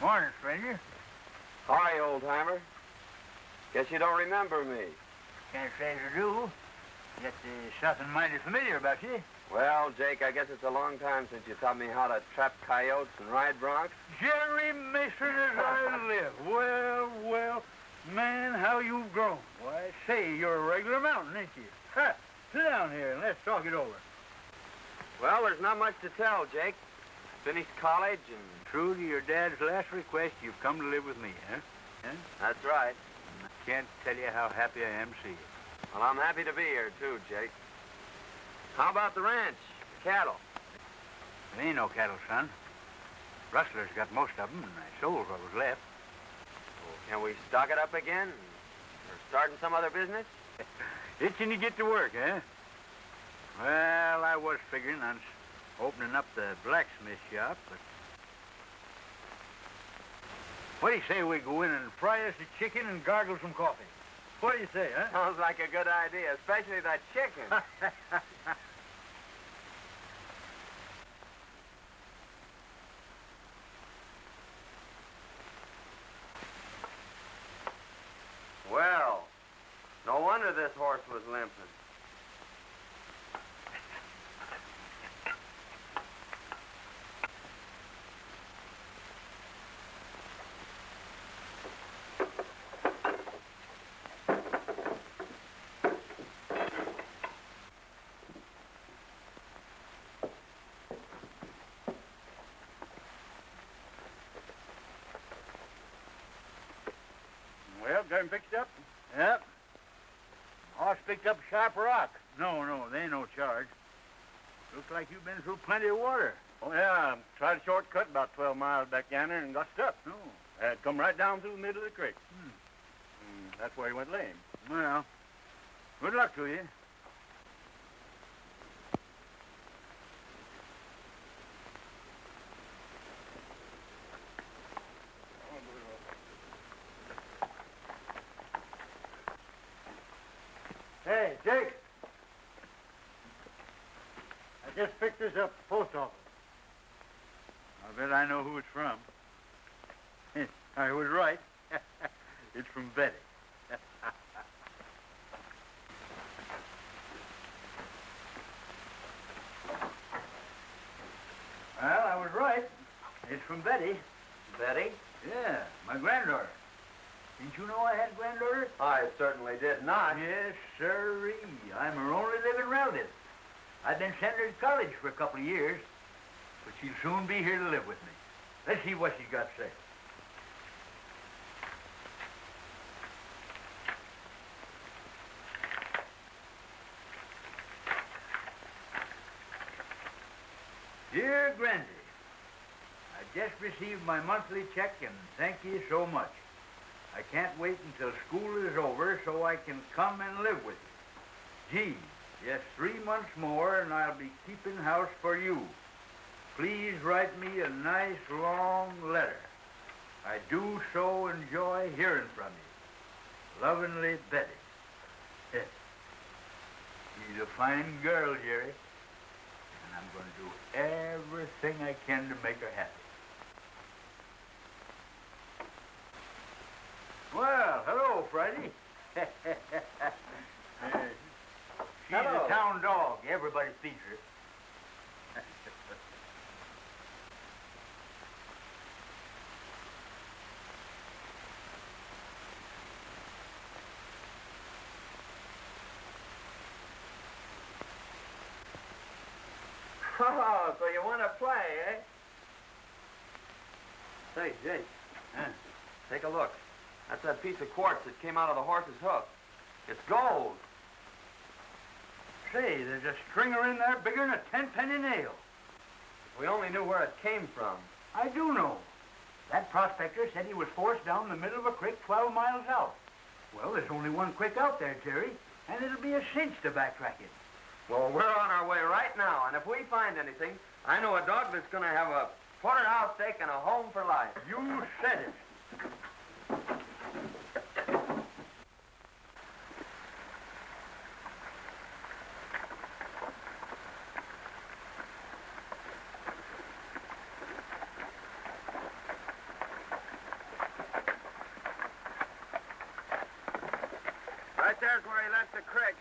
Morning, stranger. Hi, old-timer. Guess you don't remember me. Can't say as I do. Yet there's something mighty familiar about you. Well, Jake, I guess it's a long time since you taught me how to trap coyotes and ride broncs. Jerry Mason as I live. Well, man, how you've grown. Why, say, you're a regular mountain, ain't you? Ha! Sit down here and let's talk it over. Well, there's not much to tell, Jake. Finished college and... True to your dad's last request, you've come to live with me, huh? That's right. I can't tell you how happy I am to see you. Well, I'm happy to be here, too, Jake. How about the ranch, the cattle? There ain't no cattle, son. Rustlers got most of them, and I sold what was left. Well, can we stock it up again? Or starting some other business? Itching to get to work, eh? Well, I was figuring on opening up the blacksmith shop, but... What do you say we go in and fry us a chicken and gargle some coffee? What do you say, huh? Sounds like a good idea, especially that chicken. Well, no wonder this horse was limping. Well, got him fixed up? Yep. Horse picked up a sharp rock. No, there ain't no charge. Looks like you've been through plenty of water. Oh, yeah. Tried a shortcut about 12 miles back yonder and got stuck. No. Come right down through the middle of the creek. That's where he went lame. Well, good luck to you. Hey, Jake. I just picked this up at the post office. I bet I know who it's from. I was right. It's from Betty. Well, I was right. It's from Betty. Betty? Yeah, my granddaughter. Didn't you know I had a granddaughter? I certainly did not. Yes, sirree. I'm her only living relative. I've been sending her to college for a couple of years, but she'll soon be here to live with me. Let's see what she's got to say. Dear Grandy, I just received my monthly check and thank you so much. I can't wait until school is over so I can come and live with you. Gee, just 3 months more and I'll be keeping house for you. Please write me a nice long letter. I do so enjoy hearing from you. Lovingly, Betty. She's a fine girl, Jerry, and I'm going to do everything I can to make her happy. Well, hello, Friday. She's Hello. a town dog. Everybody feeds her. Oh, so you want to play, eh? Say, Jake, take a look. That's that piece of quartz that came out of the horse's hoof. It's gold. Say, there's a stringer in there bigger than a 10-penny nail. If we only knew where it came from. I do know. That prospector said he was forced down the middle of a creek 12 miles out. Well, there's only one creek out there, Jerry, and it'll be a cinch to backtrack it. Well, we're on our way right now, and if we find anything, I know a dog that's going to have a porterhouse steak and a home for life. You said it. there's where he left the creek.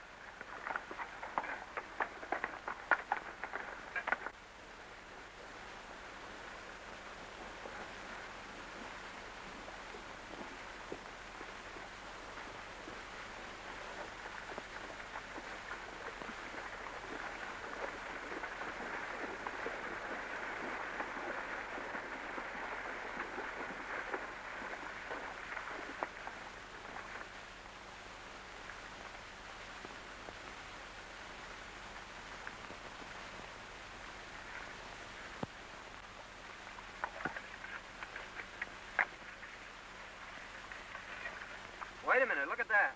Wait a minute, look at that.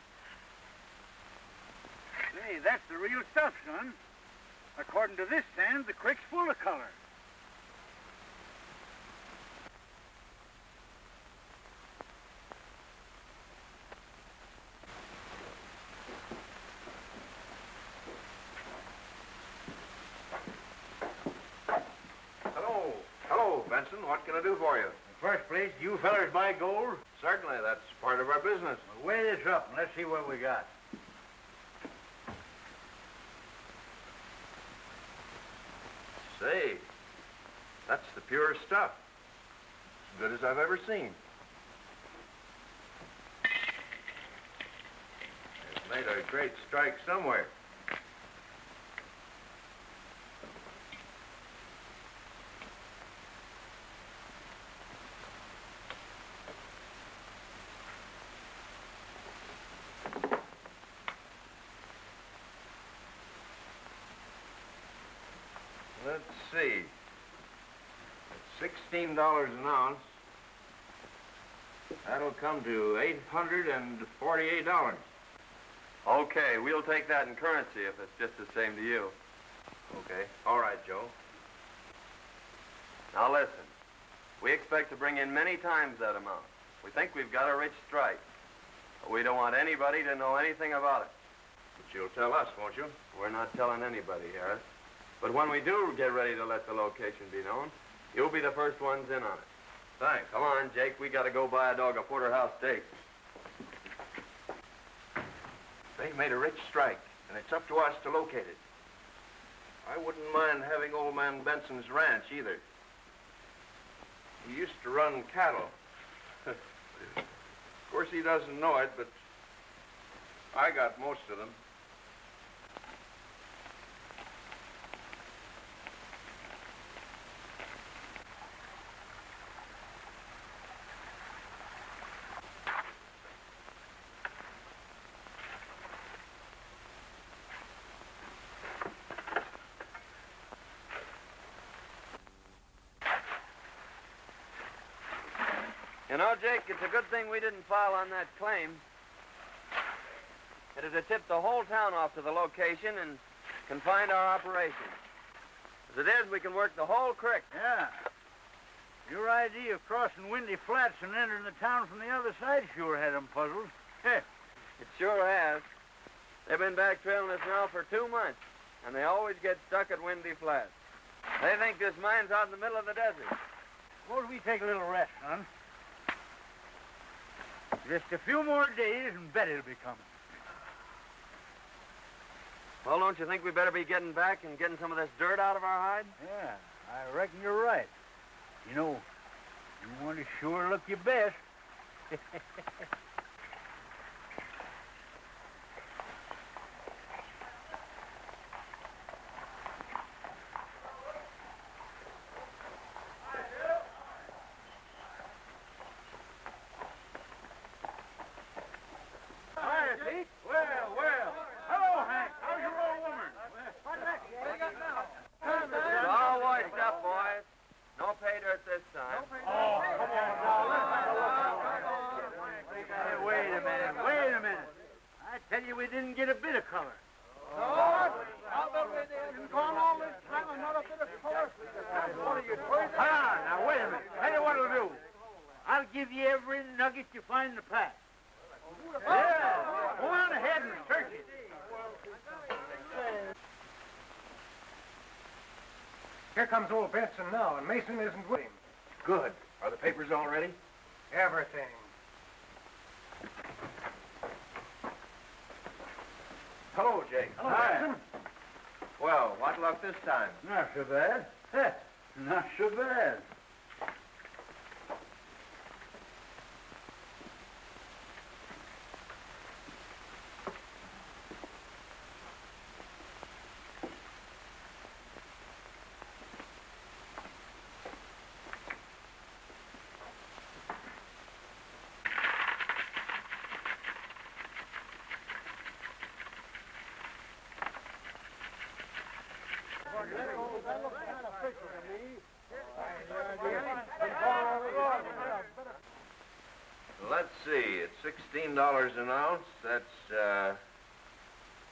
Hey, that's the real stuff, son. According to this sand, the creek's full of color. Hello, Benson. What can I do for you? In the first place, you fellers buy gold? Certainly, that's part of our business. Well, weigh this up and let's see what we got. Say, that's the purest stuff. As good as I've ever seen. It's made a great strike somewhere. Let's see. It's $16 an ounce. That'll come to $848. Okay, we'll take that in currency if it's just the same to you. Okay. All right, Joe. Now listen, we expect to bring in many times that amount. We think we've got a rich strike, but we don't want anybody to know anything about it. But you'll tell us, won't you? We're not telling anybody, Harris. But when we do get ready to let the location be known, you'll be the first ones in on it. Thanks. Come on, Jake, we got to go buy a dog a porterhouse steak. They made a rich strike, and it's up to us to locate it. I wouldn't mind having old man Benson's ranch, either. He used to run cattle. Of course, he doesn't know it, but I got most of them. You know, Jake, it's a good thing we didn't file on that claim. It'd have tipped the whole town off to the location and confined our operation. As it is, we can work the whole creek. Yeah. Your idea of crossing Windy Flats and entering the town from the other side sure had them puzzled. It sure has. They've been back trailing us now for 2 months, and they always get stuck at Windy Flats. They think this mine's out in the middle of the desert. Suppose we take a little rest, son. Just a few more days and Betty'll be coming. Well, don't you think we better be getting back and getting some of this dirt out of our hide? Yeah, I reckon you're right. You know, you want to sure look your best. We didn't get a bit of color. No, I'll bet we didn't gone all this time and not a bit of color. What are you crazy? Hold on, now wait a minute. Tell you what I'll do. I'll give you every nugget you find in the pack. Yeah, go on ahead and search it. Here comes old Benson now, and Mason isn't with him. Good. Are the papers all ready? Everything. Hello, Jake. Hi. Well, what luck this time? Not so bad. Heh, not so bad. Let's see, it's $16 an ounce. That's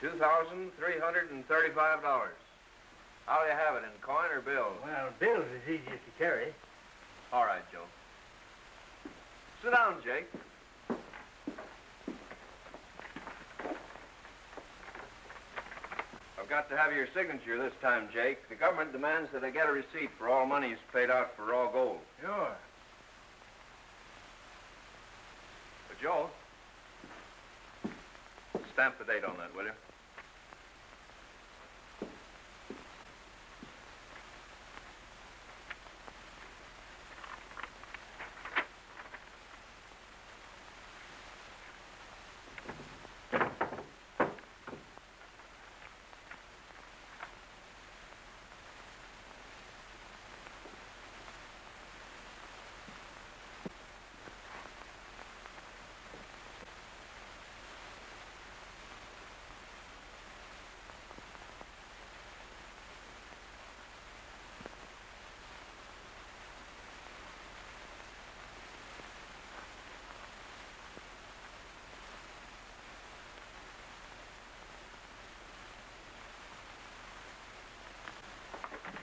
$2,335. How do you have it, in coin or bills? Well, bills is easiest to carry. All right, Joe. Sit down, Jake. I've got to have your signature this time, Jake. The government demands that I get a receipt for all monies paid out for raw gold. Sure. But, Joe, stamp the date on that, will you?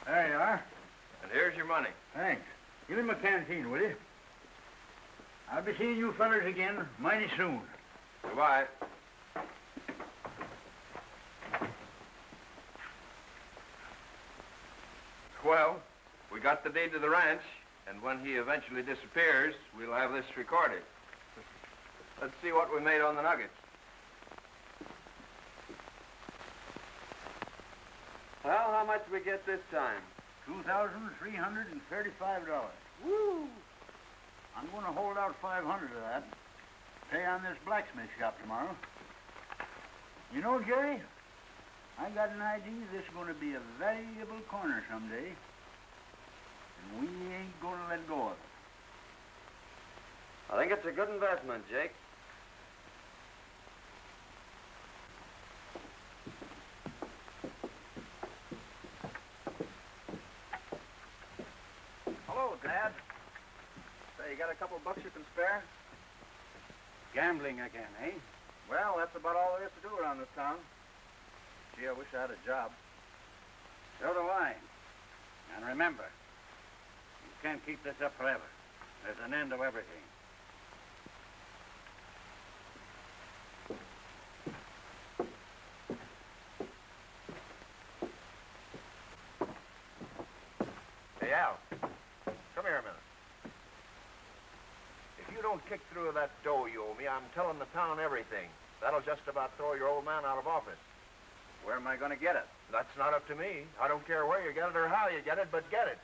There you are. And here's your money. Thanks. Give him a canteen, will you? I'll be seeing you fellers again mighty soon. Goodbye. Well, we got the deed to the ranch, and when he eventually disappears, we'll have this recorded. Let's see what we made on the nuggets. Well, how much we get this time? $2,335. Woo! I'm going to hold out 500 of that. Pay on this blacksmith shop tomorrow. You know, Jerry, I got an idea this is going to be a valuable corner someday, and we ain't going to let go of it. I think it's a good investment, Jake. Hello, Dad. Say, you got a couple bucks you can spare? Gambling again, eh? Well, that's about all there is to do around this town. Gee, I wish I had a job. So do I. And remember, you can't keep this up forever. There's an end to everything. Hey, Al, come here a minute. If you don't kick through that dough you owe me, I'm telling the town everything. That'll just about throw your old man out of office. Where am I going to get it? That's not up to me. I don't care where you get it or how you get it, but get it.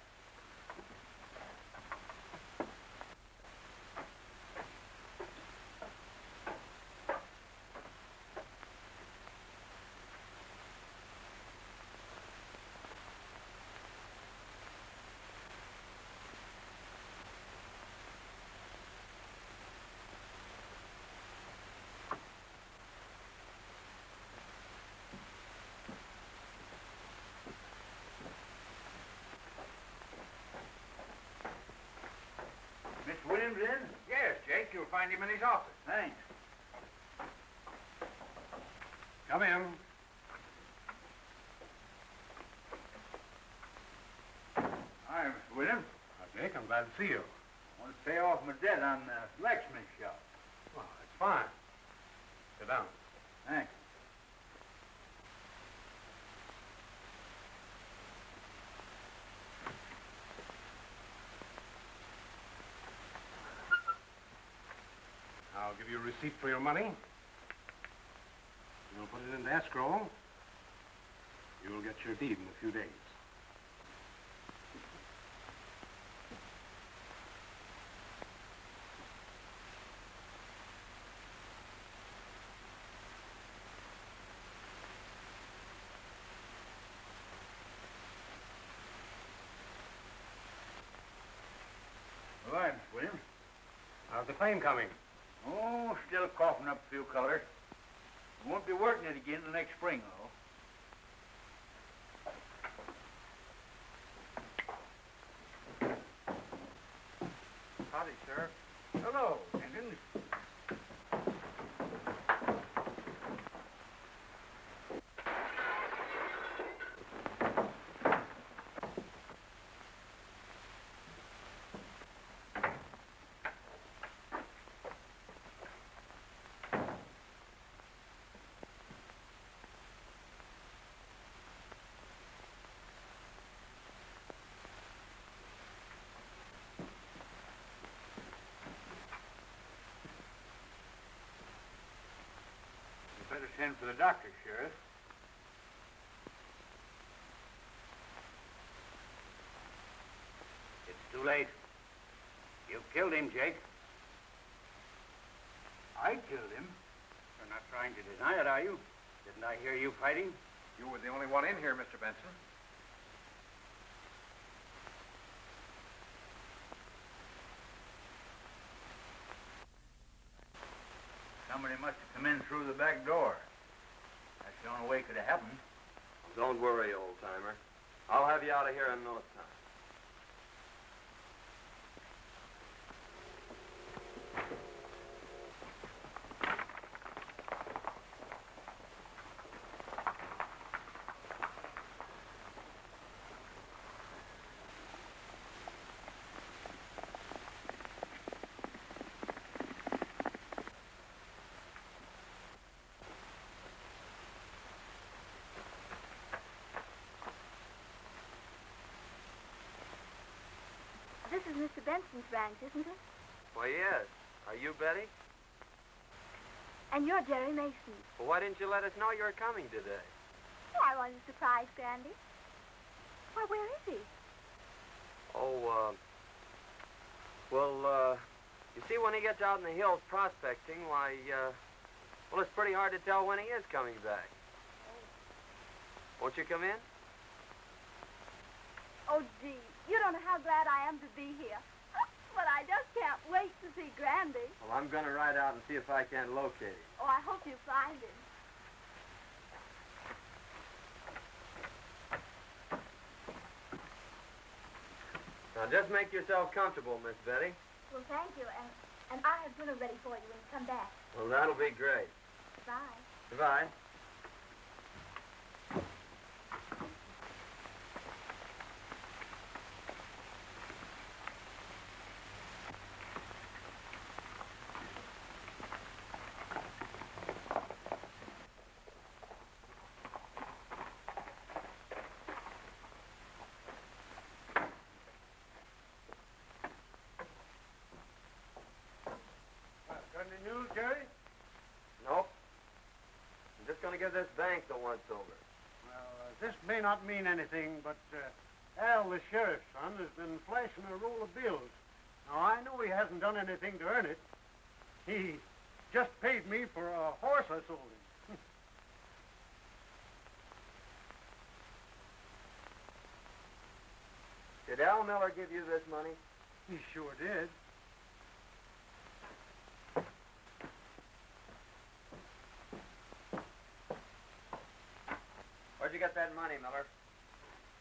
Miss Williams in? Yes, Jake. You'll find him in his office. Thanks. Come in. Hi, Mr. Williams. Jake, I'm glad to see you. I want to pay off my debt on the blacksmith shop. Well, it's fine. Sit down. Thanks. I'll give you a receipt for your money. We'll put it into escrow. You'll get your deed in a few days. All right, Miss Williams. How's the claim coming? Oh, still coughing up a few colors. We won't be working it again the next spring, though. Howdy, Sheriff. Hello, Jenkins. You better send for the doctor, Sheriff. It's too late. You killed him, Jake. I killed him. You're not trying to deny it, are you? Didn't I hear you fighting? You were the only one in here, Mr. Benson. Somebody must have come in through the back door. That's the only way it could have happened. Don't worry, old-timer. I'll have you out of here in no time. This is Mr. Benson's ranch, isn't it? Why, yes. Are you Betty? And you're Jerry Mason. Well, why didn't you let us know you were coming today? Oh, I wanted to surprise Grandy. Why, where is he? Oh, you see, when he gets out in the hills prospecting, why, well, it's pretty hard to tell when he is coming back. Won't you come in? Oh, gee, you don't know how glad I am to be here. But I just can't wait to see Grandy. Well, I'm going to ride out and see if I can locate him. Oh, I hope you find him. Now, just make yourself comfortable, Miss Betty. Well, thank you, and I'll have dinner ready for you when you come back. Well, that'll be great. Goodbye. Goodbye. Got any news, Jerry? Nope. I'm just going to give this bank the once-over. Well, this may not mean anything, but Al, the sheriff's son, has been flashing a roll of bills. Now, I know he hasn't done anything to earn it. He just paid me for a horse I sold him. Did Al Miller give you this money? He sure did. Where'd you get that money, Miller?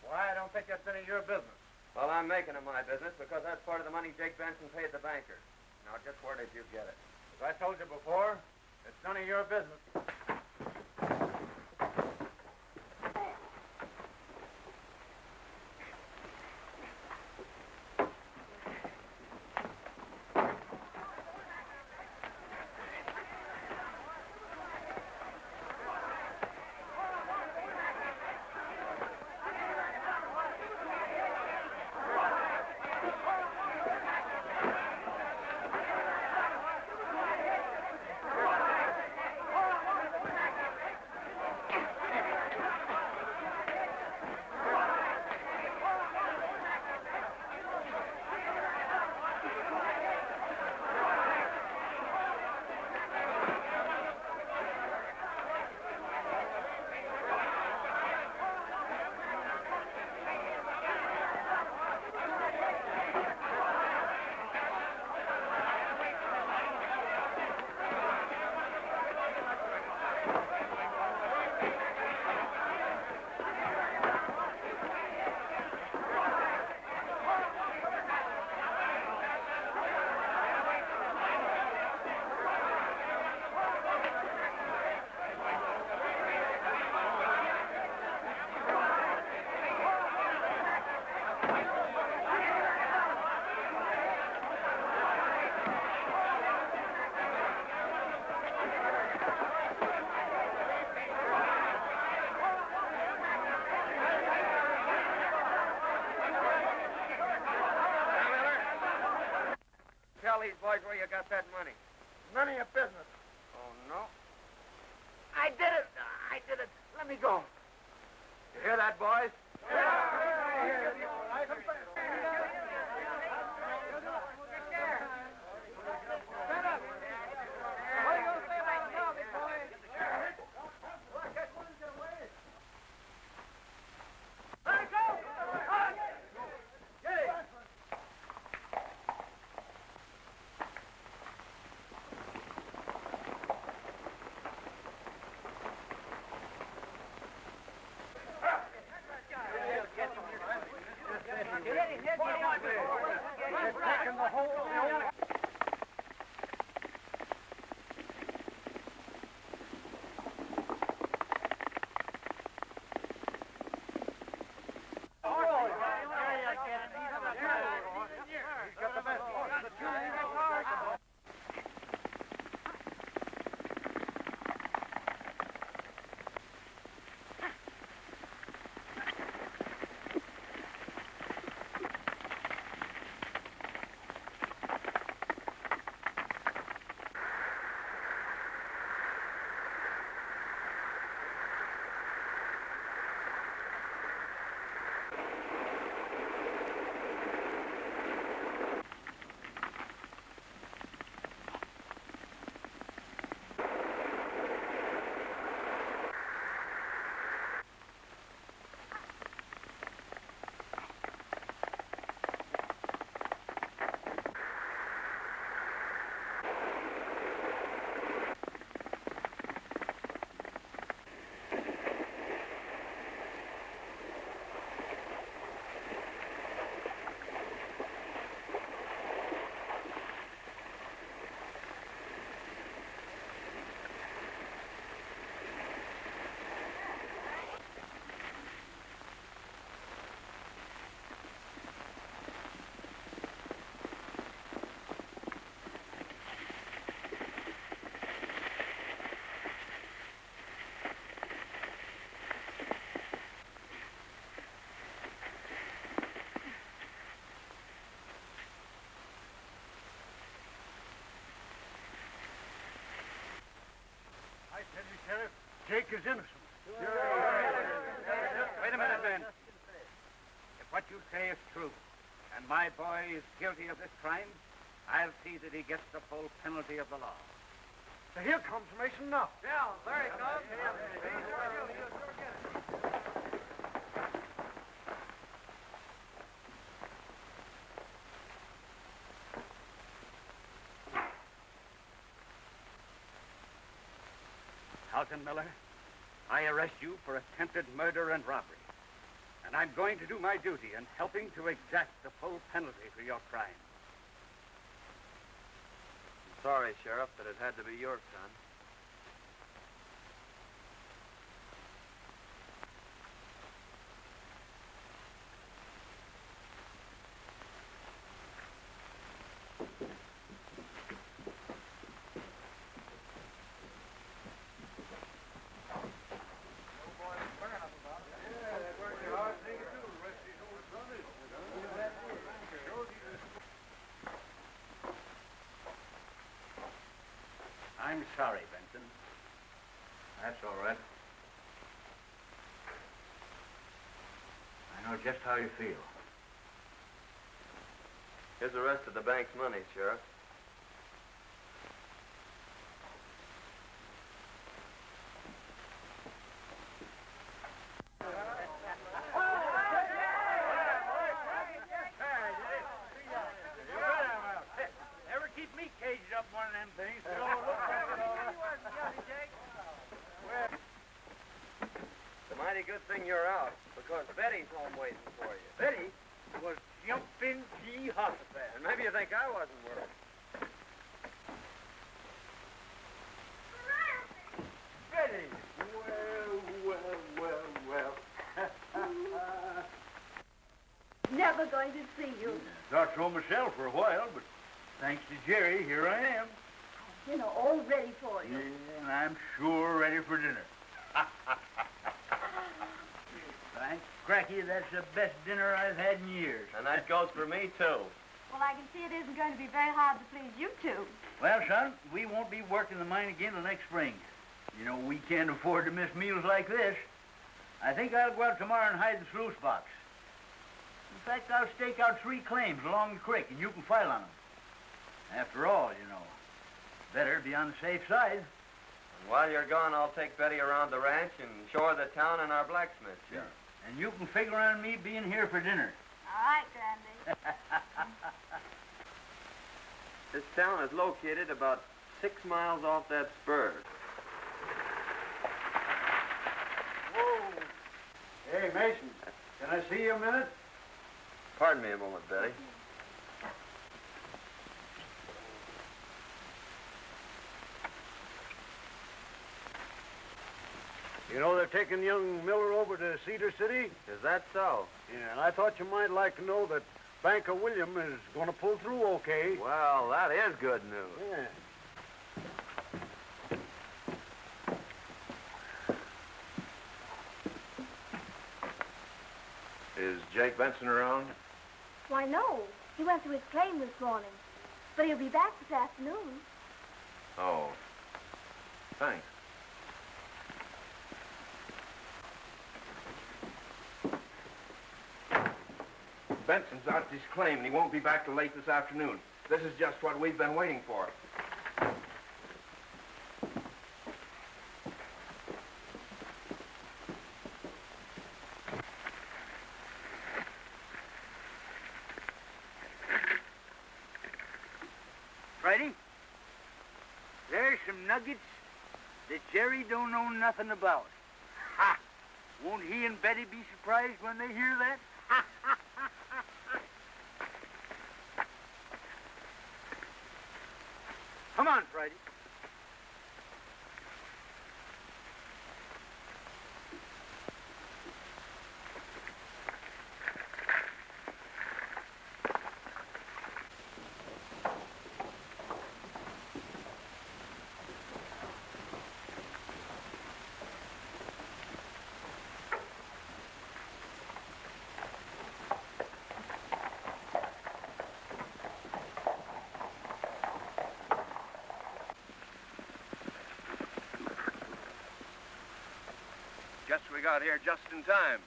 Why, I don't think that's any of your business. Well, I'm making it my business because that's part of the money Jake Benson paid the banker. Now, just where did you get it? As I told you before, it's none of your business. these boys where you got that money. None of your business. Oh, no? I did it. Let me go. You hear that, boys? I tell you, Sheriff, Jake is innocent. Wait a minute, Ben. If what you say is true, and my boy is guilty of this crime, I'll see that he gets the full penalty of the law. So here comes Mason now. Yeah, there he comes. Carlton Miller, I arrest you for attempted murder and robbery. And I'm going to do my duty in helping to exact the full penalty for your crime. I'm sorry, Sheriff, that it had to be your son. I'm sorry, Benson. That's all right. I know just how you feel. Here's the rest of the bank's money, Sheriff. Never keep me caged up one of them things. It's a mighty good thing you're out, because Betty's home waiting for you. Betty was jumping G. Hossafat. And maybe you think I wasn't worried. Betty! Well. Never going to see you. Thought so myself for a while, but thanks to Jerry, here I am. Dinner all ready for you. Yeah, and I'm sure ready for dinner. Thanks, Cracky, that's the best dinner I've had in years. And that goes for me, too. Well, I can see it isn't going to be very hard to please you two. Well, son, we won't be working the mine again till next spring. You know, we can't afford to miss meals like this. I think I'll go out tomorrow and hide the sluice box. In fact, I'll stake out 3 claims along the creek, and you can file on them. After all, you know, better be on the safe side. And while you're gone, I'll take Betty around the ranch and show her the town and our blacksmith shop. And you can figure on me being here for dinner. All right, Grandy. This town is located about 6 miles off that spur. Whoa. Hey, Mason, can I see you a minute? Pardon me a moment, Betty. You know they're taking young Miller over to Cedar City? Is that so? Yeah, and I thought you might like to know that Banker William is going to pull through okay. Well, that is good news. Yeah. Is Jake Benson around? Why, no. He went to his claim this morning. But he'll be back this afternoon. Oh. Thanks. Benson's out his claim, and he won't be back till late this afternoon. This is just what we've been waiting for. Friday, there's some nuggets that Jerry don't know nothing about. Ha! Won't he and Betty be surprised when they hear that? Come on, Friday. Guess we got here just in time.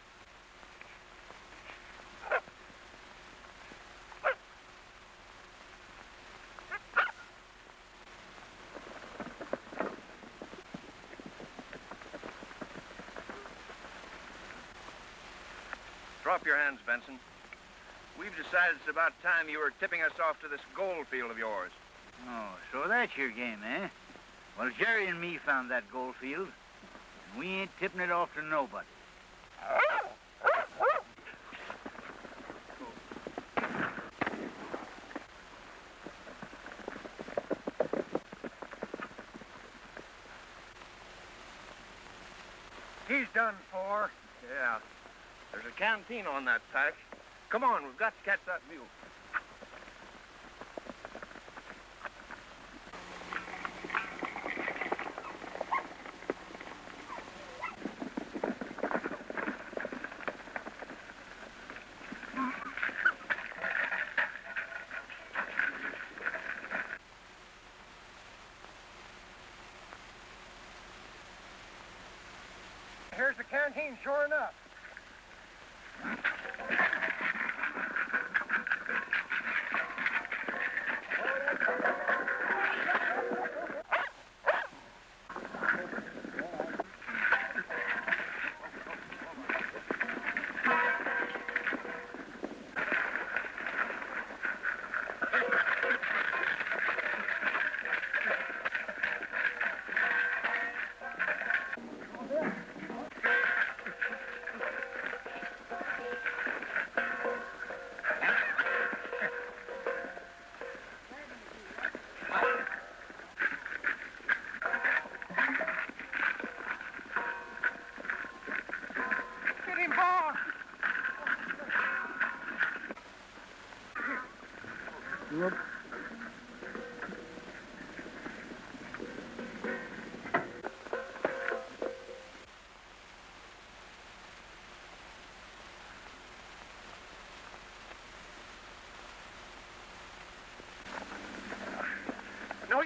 Drop your hands, Benson. We've decided it's about time you were tipping us off to this gold field of yours. Oh, so that's your game, eh? Well, Jerry and me found that gold field. We ain't tipping it off to nobody. He's done for. Yeah. There's a canteen on that patch. Come on, we've got to catch that mule. Here's the canteen, sure enough.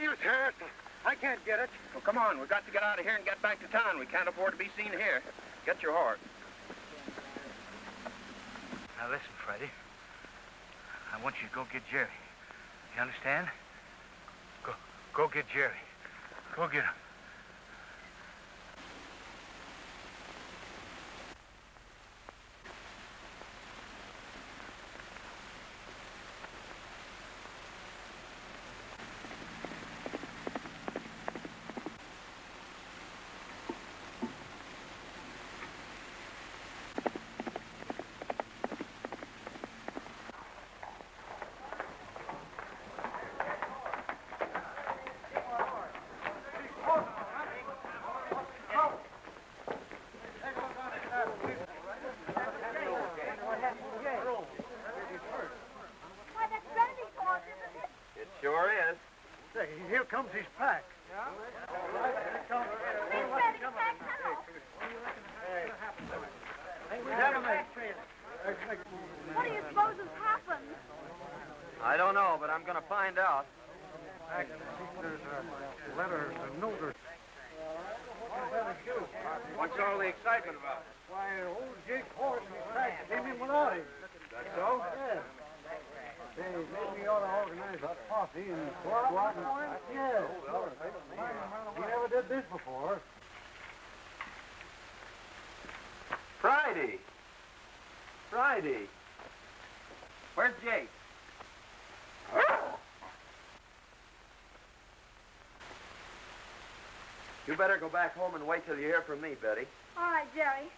use, Harris. I can't get it. Well, come on. We've got to get out of here and get back to town. We can't afford to be seen here. Get your horse. Now listen, Friday. I want you to go get Jerry. You understand? Go get Jerry. Go get him. Why, that's Brandy's horse, isn't it? It sure is. Say, here comes his pack. He's ready to pack tunnel. What do you suppose has happened? I don't know, but I'm going to find out. There's a letter, a note or... What's all the excitement about? Why, old Jake's horse and his pack came in without him. That's so? Yeah. They maybe ought to organize a posse and go out and... Yeah, sure. He never did this before. Friday. Where's Jake? You better go back home and wait till you hear from me, Betty. All right, Jerry.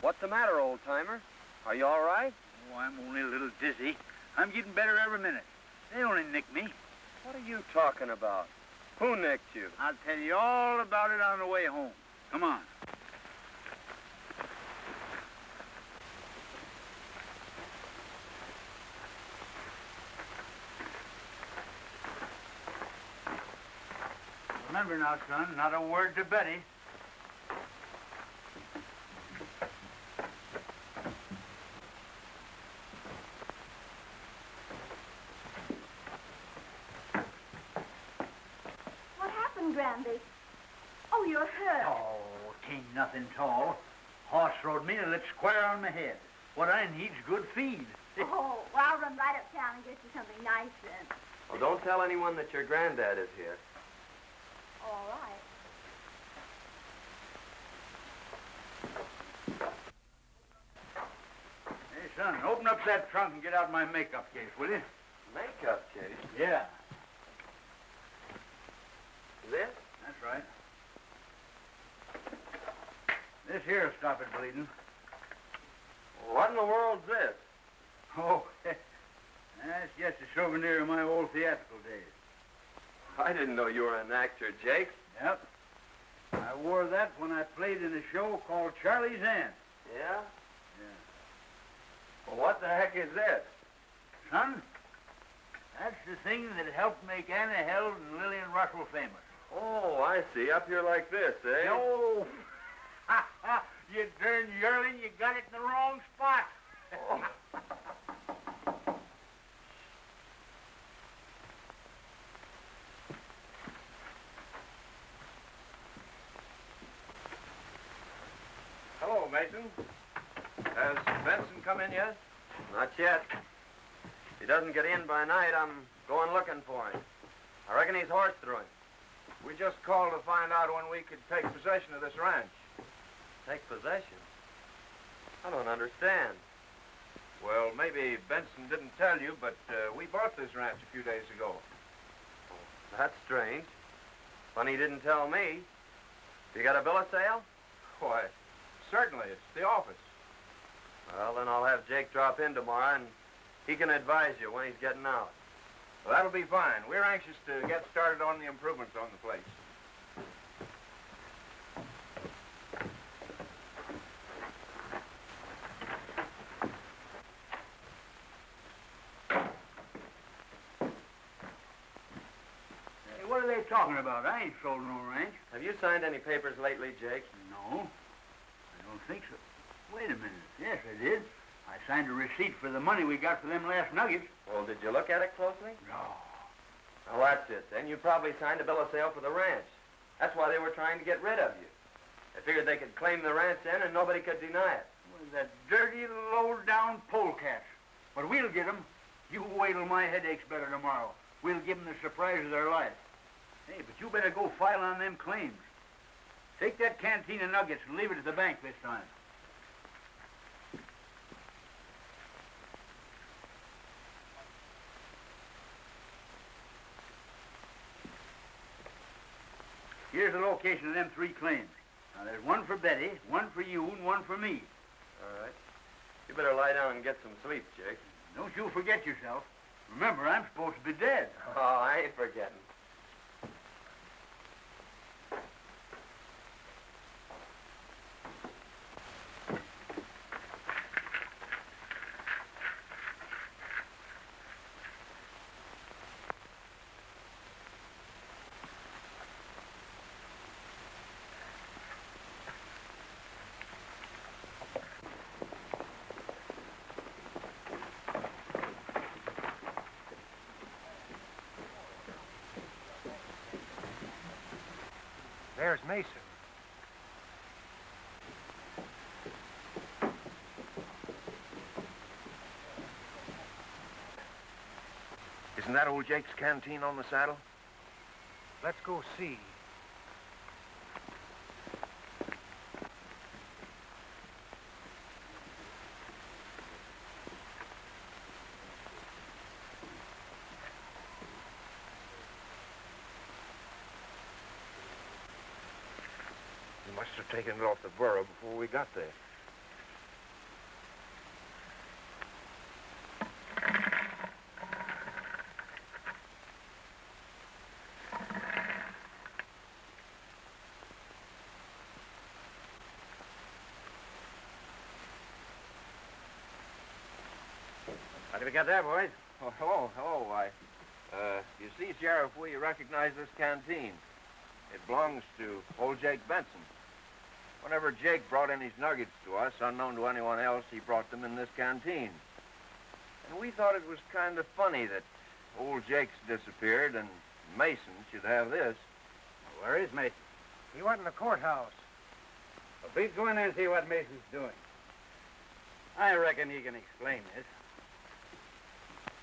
What's the matter, old-timer? Are you all right? Oh, I'm only a little dizzy. I'm getting better every minute. They only nicked me. What are you talking about? Who nicked you? I'll tell you all about it on the way home. Come on. Remember now, son, not a word to Betty. What happened, Granby? Oh, you're hurt. Oh, tain't nothing tall. Horse rode me and lit square on my head. What I need's good feed. Oh, well, I'll run right uptown and get you something nice then. Well, don't tell anyone that your granddad is here. All right. Hey, son, open up that trunk and get out my makeup case, will you? Makeup case? Yeah, This? that's right. This here'll stop it bleeding. What in the world's this? Oh, that's just a souvenir of my old theatrical days. I didn't know you were an actor, Jake. Yep. I wore that when I played in a show called Charlie's Aunt. Yeah? Yeah. Well, what the heck is this? Son, that's the thing that helped make Anna Held and Lillian Russell famous. Oh, I see. Up here like this, eh? No. You darn yearling, you got it in the wrong spot. Oh. Hello, Mason. Has Benson come in yet? Not yet. If he doesn't get in by night, I'm going looking for him. I reckon he's horse through him. We just called to find out when we could take possession of this ranch. Take possession? I don't understand. Well, maybe Benson didn't tell you, but we bought this ranch a few days ago. That's strange. Funny he didn't tell me. You got a bill of sale? Why, certainly. It's the office. Well, then I'll have Jake drop in tomorrow, and he can advise you when he's getting out. Well, that'll be fine. We're anxious to get started on the improvements on the place. Hey, what are they talking about? I ain't sold no ranch. Have you signed any papers lately, Jake? No, I don't think so. Wait a minute. Yes, I did. I signed a receipt for the money we got for them last nuggets. Well, did you look at it closely? No. Oh, that's it. Then you probably signed a bill of sale for the ranch. That's why they were trying to get rid of you. They figured they could claim the ranch then and nobody could deny it. Well, that dirty, low-down polecats. But we'll get 'em. You wait till my headache's better tomorrow. We'll give 'em the surprise of their life. Hey, but you better go file on them claims. Take that canteen of nuggets and leave it at the bank this time. Here's the location of them 3 claims. Now, there's one for Betty, one for you, and one for me. All right. You better lie down and get some sleep, Jake. Don't you forget yourself. Remember, I'm supposed to be dead. Oh, I ain't forgetting. There's Mason. Isn't that old Jake's canteen on the saddle? Let's go see. He must have taken it off the burro before we got there. How do we get there, boys? Oh, hello. You see, Sheriff, we recognize this canteen. It belongs to old Jake Benson. Whenever Jake brought in his nuggets to us, unknown to anyone else, he brought them in this canteen. And we thought it was kind of funny that old Jake's disappeared and Mason should have this. Where is Mason? He went in the courthouse. Well, please go in there and see what Mason's doing. I reckon he can explain this.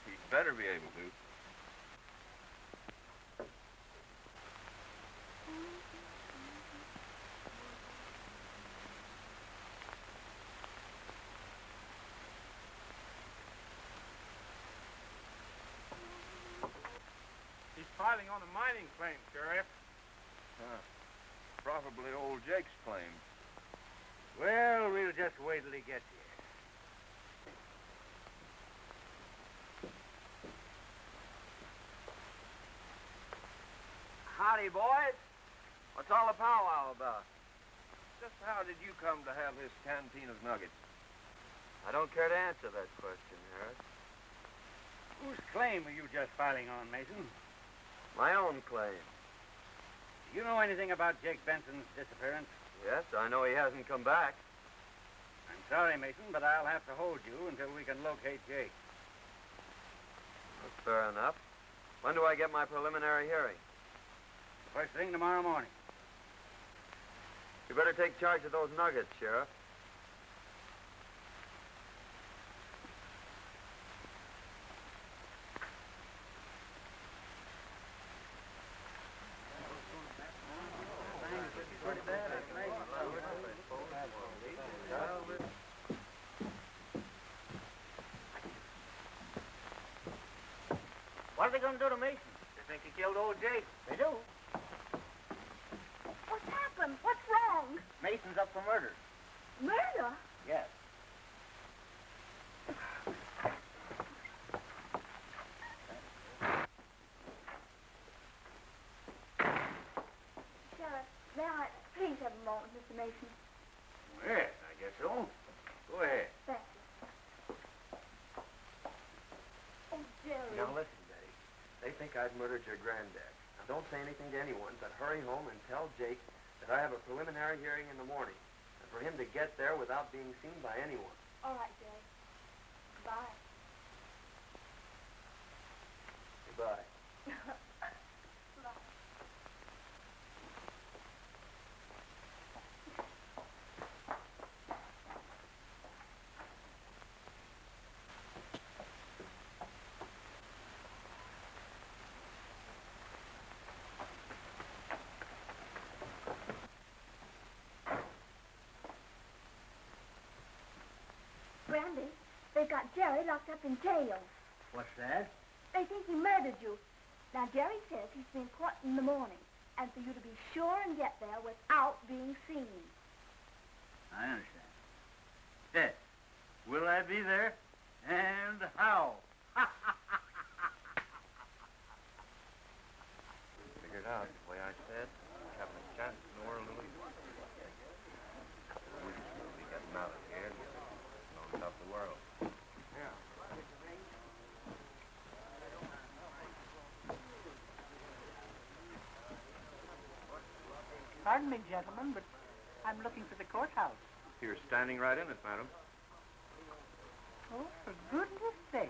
He'd better be able to. He's filing on a mining claim, Sheriff. Probably old Jake's claim. Well, we'll just wait till he gets here. Howdy, boys. What's all the powwow about? Just how did you come to have this canteen of nuggets? I don't care to answer that question, Harris. Whose claim are you just filing on, Mason? My own claim. Do you know anything about Jake Benson's disappearance? Yes, I know he hasn't come back. I'm sorry, Mason, but I'll have to hold you until we can locate Jake. That's fair enough. When do I get my preliminary hearing? The first thing tomorrow morning. You better take charge of those nuggets, Sheriff. What are they going to do to Mason? They think he killed old Jake. They do. What's happened? What's wrong? Mason's up for murder. Murder? Yes. Sheriff, may I please have a moment, Mr. Mason? Yes, I guess so. Go ahead. Thank you. Oh, Jerry. Now listen, Betty. They think I've murdered your granddad. Now don't say anything to anyone, but hurry home and tell Jake that I have a preliminary hearing in the morning, and for him to get there without being seen by anyone. All right, Jerry. Bye. Goodbye. Bye. Randy, they've got Jerry locked up in jail. What's that? They think he murdered you. Now, Jerry says he's been caught in the morning, and for you to be sure and get there without being seen. I understand. Yes. Will I be there? And how? Figured out the way I said. Having a chance to know her a little. We will be getting out of here. Known about the world. Yeah. Pardon me, gentlemen, but I'm looking for the courthouse. You're standing right in it, madam. Oh, for goodness sake.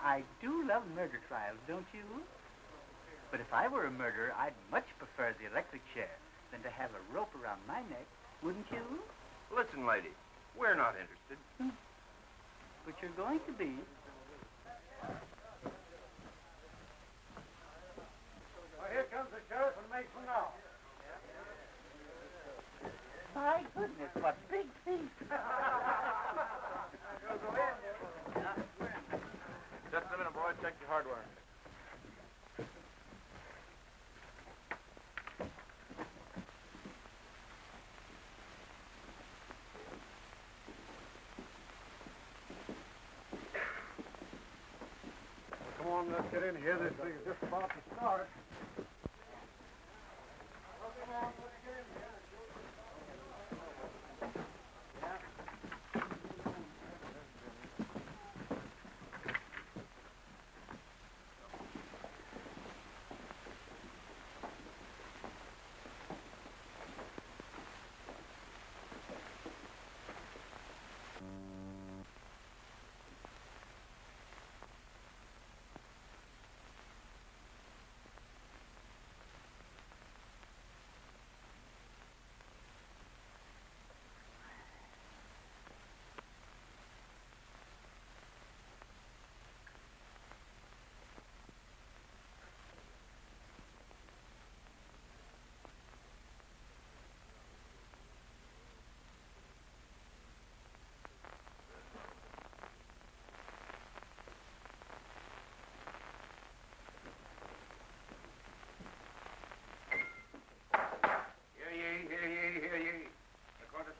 I do love murder trials, don't you? But if I were a murderer, I'd much prefer the electric chair than to have a rope around my neck, wouldn't you? Listen, lady, we're not interested. But you're going to be. Well, here comes the sheriff and Mason now. My goodness, what big feet. Just a minute, boy. Check your hardware. Come on, let's get in here. This thing is just about to start.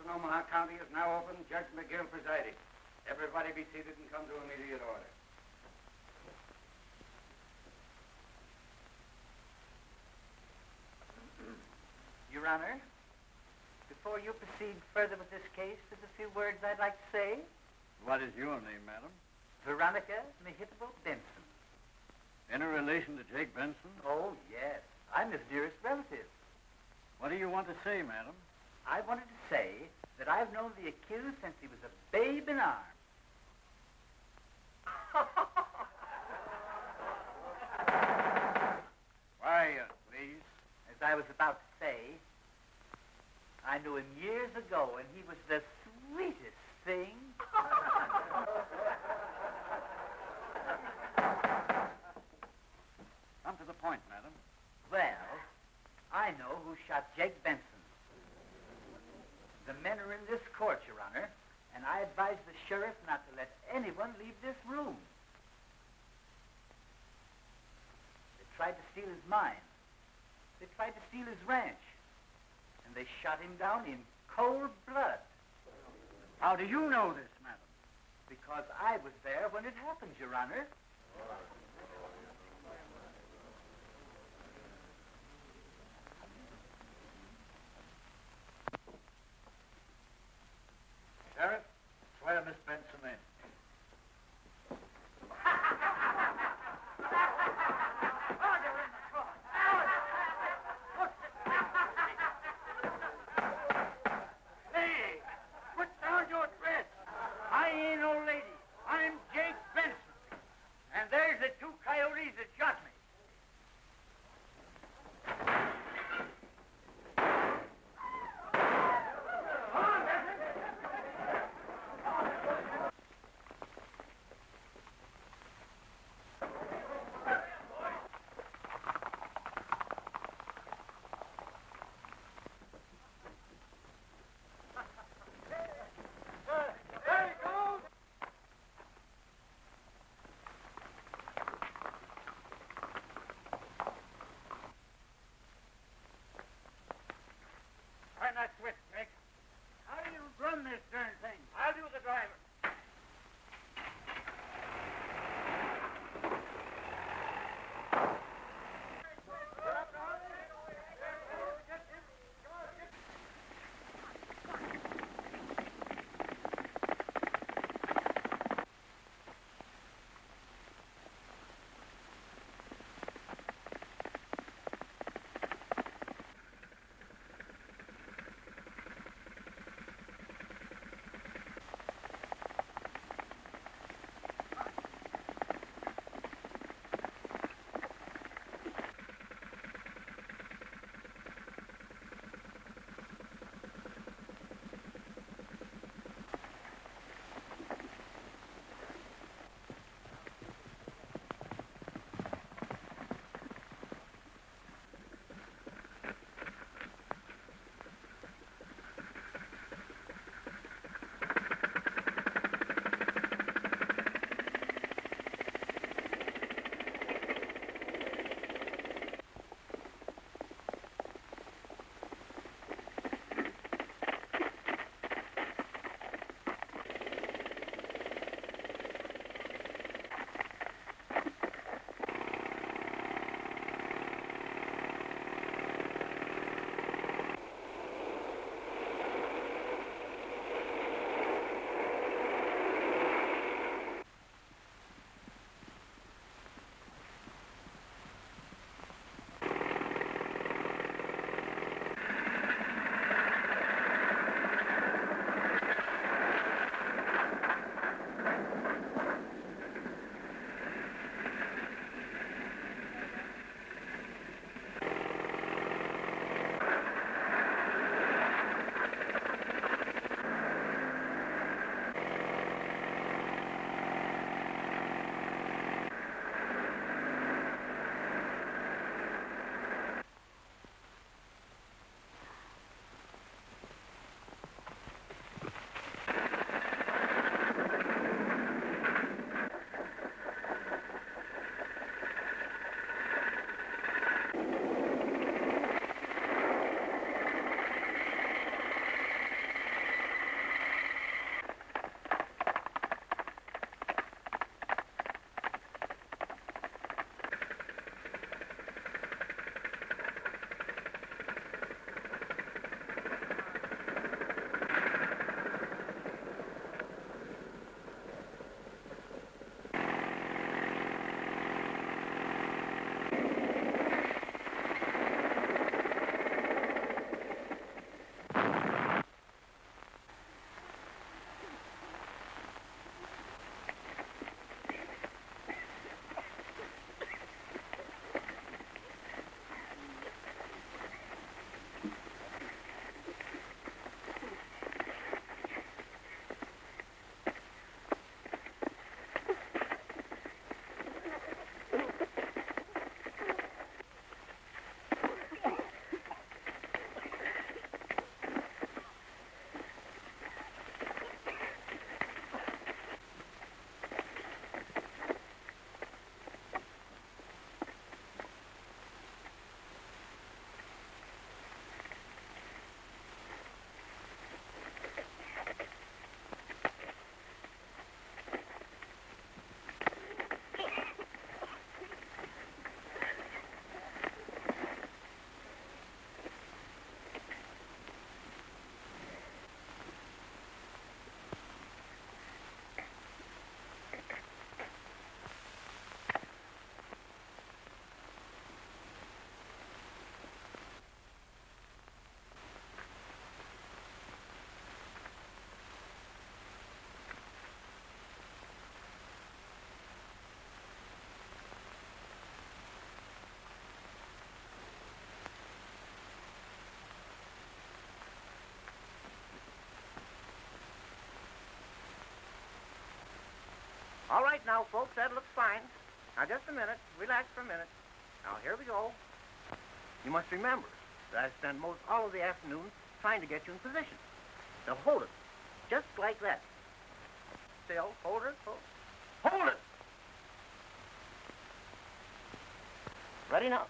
Omaha County is now open. Judge McGill presiding. Everybody be seated and come to immediate order. Your Honor, before you proceed further with this case, there's a few words I'd like to say. What is your name, madam? Veronica Mehitable Benson. Any relation to Jake Benson? Oh, yes. I'm his nearest relative. What do you want to say, madam? I wanted to say that I've known the accused since he was a babe in arms. Quiet, please. As I was about to say, I knew him years ago, and he was the sweetest thing. Come to the point, madam. Well, I know who shot Jake Benson. The men are in this court, Your Honor, and I advise the sheriff not to let anyone leave this room. tried to steal his mine. They tried to steal his ranch. And they shot him down in cold blood. How do you know this, madam? Because I was there when it happened, Your Honor. Sheriff, swear Miss Benson in. Hey, put down your threats. I ain't no lady. I'm Jake Benson. And there's a All right now, folks, that looks fine. Now, just a minute. Relax for a minute. Now, here we go. You must remember that I spend most all of the afternoon trying to get you in position. Now, hold it. Just like that. Still, hold it. Hold it! Ready now.